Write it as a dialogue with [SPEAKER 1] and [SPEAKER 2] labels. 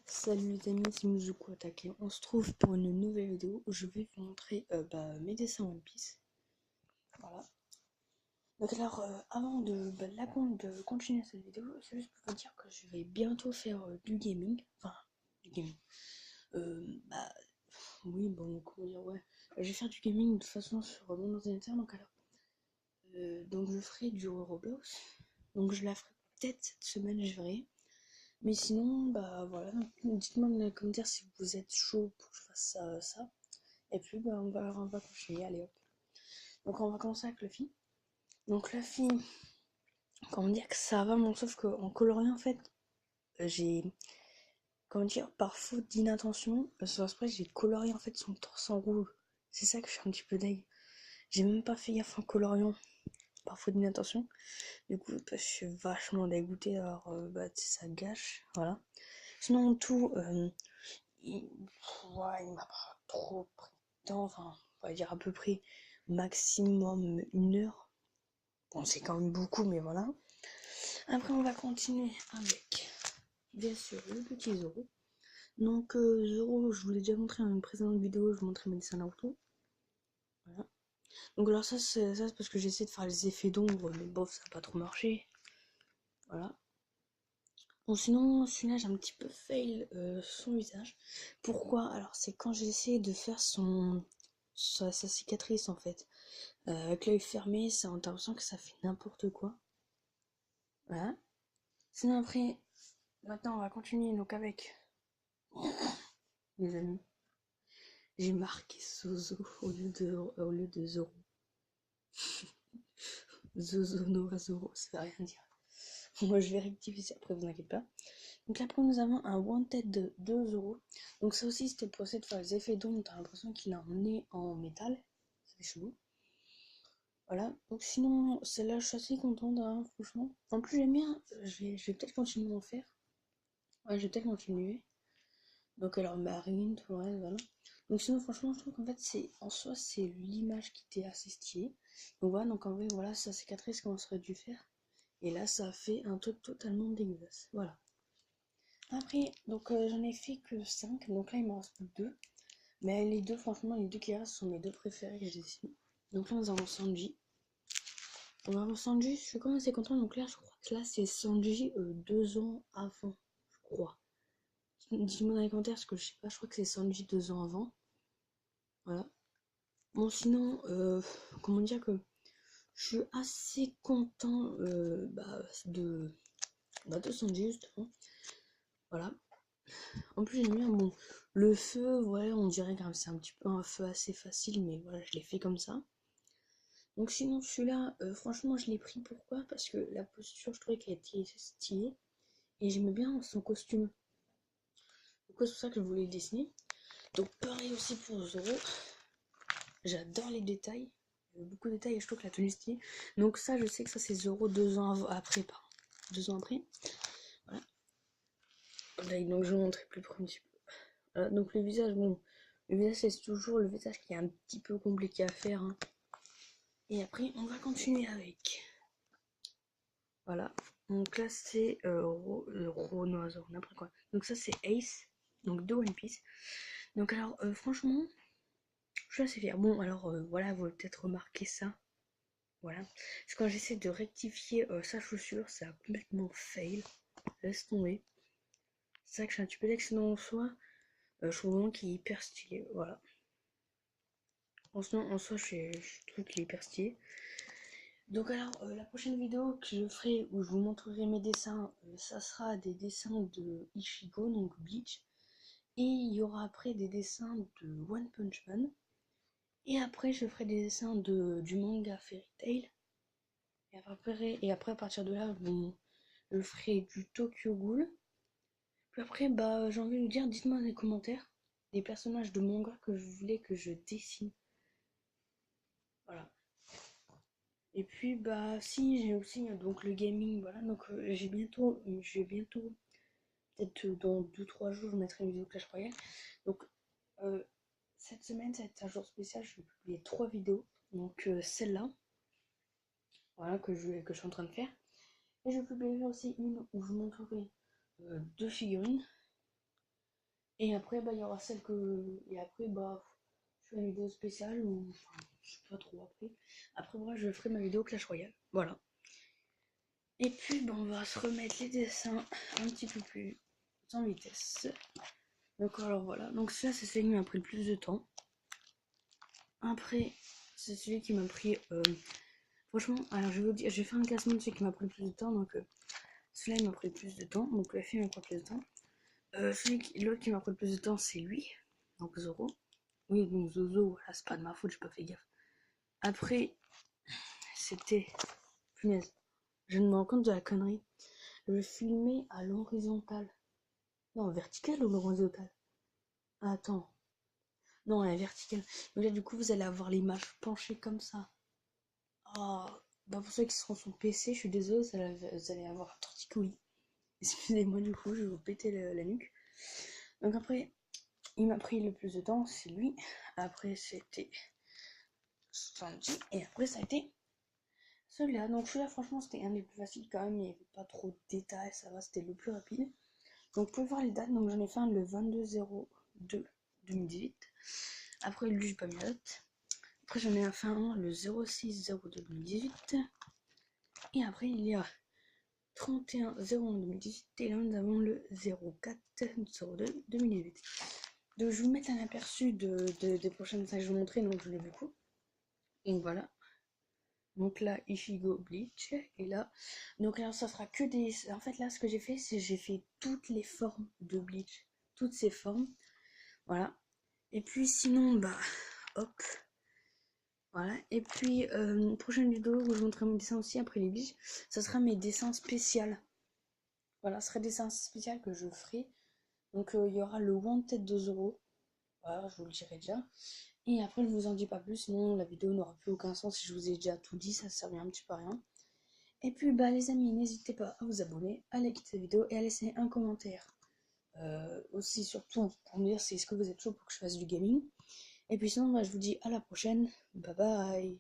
[SPEAKER 1] Salut les amis, c'est Muzuku Attaqué. On se trouve pour une nouvelle vidéo où je vais vous montrer mes dessins One Piece. Voilà. Donc alors, avant de continuer cette vidéo, c'est juste pour vous dire que je vais bientôt faire du gaming. Enfin, du gaming. Bah, oui, bon, comment dire, ouais. Je vais faire du gaming de toute façon sur mon ordinateur. Donc alors, donc je ferai du Roblox. Donc je la ferai peut-être cette semaine, je verrai. Mais sinon, bah voilà, dites-moi dans les commentaires si vous êtes chaud pour que je fasse ça. Et puis, bah, on va continuer, allez hop. Donc on va commencer avec Luffy. Donc Luffy, comment dire que ça va, bon, sauf qu'en coloriant, en fait, j'ai, comment dire, par faute d'inattention, sur Express, j'ai colorié en fait son torse en rouge. C'est ça que je suis un petit peu deg. J'ai même pas fait gaffe en coloriant, par faute d'inattention. Du coup, bah, je suis vachement dégoûtée, alors bah, ça gâche, voilà. Sinon, en tout, ouais, il m'a pas trop pris de temps, enfin, on va dire à peu près maximum 1 heure. Bon, c'est quand même beaucoup, mais voilà. Après, on va continuer avec, bien sûr, le petit Zoro. Donc, Zoro, je vous l'ai déjà montré dans une précédente vidéo, je vous montrais mes dessins Naruto. Voilà. Donc, alors, ça, c'est parce que j'essaie de faire les effets d'ombre, mais bof, ça n'a pas trop marché. Voilà. Bon, sinon, celui-là, j'ai un petit peu fail son visage. Pourquoi? Alors, c'est quand j'ai essayé de faire sa cicatrice, en fait. Avec l'œil fermé, ça, on a l'impression que ça fait n'importe quoi. Voilà. Sinon, après, maintenant, on va continuer donc avec les amis. J'ai marqué Zozo au lieu de Zoro. Zozo no Zoro, ça veut rien dire. Moi, je vais rectifier ça après, vous inquiétez pas. Donc après, nous avons un Wanted de 2 euros. Donc ça aussi, c'était pour essayer de faire les effets d'ombre. T'as l'impression qu'il a un nez en métal. C'est chelou. Voilà. Donc sinon, celle-là, je suis assez contente, hein, franchement. En plus, j'aime bien. Je vais peut-être continuer à en faire. Ouais, je vais peut-être continuer. Donc alors, Marine, tout le reste, voilà. Donc sinon, franchement, je trouve qu'en fait, en soi, c'est l'image qui était assez stylée. Donc voilà, donc en vrai, voilà, sa cicatrice qu'on aurait dû faire. Et là, ça fait un truc totalement dégueulasse. Voilà. Après, donc j'en ai fait que 5, donc là il m'en reste plus que 2. Mais les deux, franchement, les deux qui restent sont mes deux préférés que j'ai ici. Donc là nous avons Sanji. On va avoir Sanji, je suis quand même assez content. Donc là, je crois que là c'est Sanji 2 ans avant, je crois. Dites-moi dans les commentaires parce que je sais pas, je crois que c'est Sanji 2 ans avant. Voilà. Bon, sinon, comment dire que je suis assez content de Sanji justement. Voilà. En plus, j'aime bien, bon, le feu, ouais, on dirait que c'est un petit peu un feu assez facile, mais voilà, je l'ai fait comme ça. Donc sinon, celui-là, franchement, je l'ai pris, pourquoi? Parce que la posture, je trouvais qu'elle était stylée, et j'aimais bien son costume. Donc c'est pour ça que je voulais le dessiner. Donc pareil aussi pour Zoro, j'adore les détails, beaucoup de détails, et je trouve que la tenue est stylée. Donc ça, je sais que ça c'est Zoro 2 ans après, pardon. 2 ans après, voilà. Là, donc je vais vous montrer plus près un petit peu. Donc le visage, bon, le visage c'est toujours le visage qui est un petit peu compliqué à faire, hein. Et après on va continuer avec, voilà, donc là c'est Renoiseau, n'importe quoi. Donc ça c'est Ace, donc de One Piece. Donc alors franchement, je suis assez fière. Bon alors voilà, vous avez peut-être remarqué ça, voilà. Parce que quand j'essaie de rectifier sa chaussure, ça a complètement fail. Laisse tomber. C'est vrai que je suis un petit peu d'accident en soi. Je trouve vraiment qu'il est hyper stylé, voilà. En soi, je trouve qu'il est hyper stylé. Donc alors, la prochaine vidéo que je ferai, où je vous montrerai mes dessins, ça sera des dessins de Ichigo, donc Bleach. Et il y aura après des dessins de One Punch Man. Et après, je ferai des dessins du manga Fairy Tail. Et après, à partir de là, je ferai du Tokyo Ghoul. Puis après, bah, j'ai envie de vous dire, dites-moi dans les commentaires des personnages de manga que vous voulez que je dessine. Voilà. Et puis bah si j'ai aussi donc le gaming, voilà, donc je vais bientôt, peut-être dans 2-3 jours, je mettrai une vidéo Clash Royale. Donc cette semaine ça va être un jour spécial, je vais publier 3 vidéos. Donc celle-là, voilà, que je suis en train de faire. Et je publierai aussi une où je vous montrerai 2 figurines. Et après, bah, il y aura celle que. Et après, bah, je ferai une vidéo spéciale ou. Enfin, je sais pas trop après. Après, moi, je ferai ma vidéo Clash Royale. Voilà. Et puis, bah, on va se remettre les dessins un petit peu plus en vitesse. Donc, alors voilà. Donc, ça, c'est celui qui m'a pris le plus de temps. Après, c'est celui qui m'a pris. Franchement, alors je vais vous dire, j'ai fait un classement de celui qui m'a pris le plus de temps. Donc, celui-là, il m'a pris le plus de temps. Donc, la fille m'a pris le plus de temps. L'autre qui m'a pris le plus de temps, c'est lui. Donc, Zoro. Oui, donc Zozo, voilà, c'est pas de ma faute, j'ai pas fait gaffe. Après, c'était. Punaise, je me rends compte de la connerie. Je filmais à l'horizontale. Non, verticale ou l'horizontale? Attends. Non, à la verticale. Mais là, du coup, vous allez avoir l'image penchée comme ça. Oh, bah pour ceux qui seront sur PC, je suis désolée, vous allez avoir un torticolis. Excusez-moi, du coup, je vais vous péter la nuque. Donc après, il m'a pris le plus de temps, c'est lui. Après, c'était Sanji. Et après, ça a été celui-là. Donc celui-là, franchement, c'était un des plus faciles quand même. Il n'y avait pas trop de détails, ça va, c'était le plus rapide. Donc vous pouvez voir les dates. Donc j'en ai fait un le 22/02/2018. Après, lui, j'ai pas mis la date. Après, j'en ai fait un le 06/02/2018. Et après, il y a 31/01/2018. Et là, nous avons le 04/02/2018. Donc je vais vous mettre un aperçu des prochaines dessins que je vais vous montrer. Donc je l'ai beaucoup. Donc voilà. Donc là, Ichigo Bleach. Et là, donc là, ça sera que des. En fait, là, ce que j'ai fait, c'est j'ai fait toutes les formes de Bleach. Toutes ces formes. Voilà. Et puis sinon, bah, hop. Voilà. Et puis, prochaine vidéo où je montrerai mes dessins aussi après les Bleach, ça sera mes dessins spéciaux. Voilà, ce sera des dessins spéciaux que je ferai. Donc, il y aura le Wanted de Zoro. Voilà, je vous le dirai déjà. Et après, je vous en dis pas plus, sinon la vidéo n'aura plus aucun sens si je vous ai déjà tout dit, ça servirait un petit peu à rien. Et puis, bah, les amis, n'hésitez pas à vous abonner, à liker cette vidéo et à laisser un commentaire. Aussi, surtout, pour me dire si est-ce que vous êtes chaud pour que je fasse du gaming. Et puis sinon, bah, je vous dis à la prochaine. Bye bye.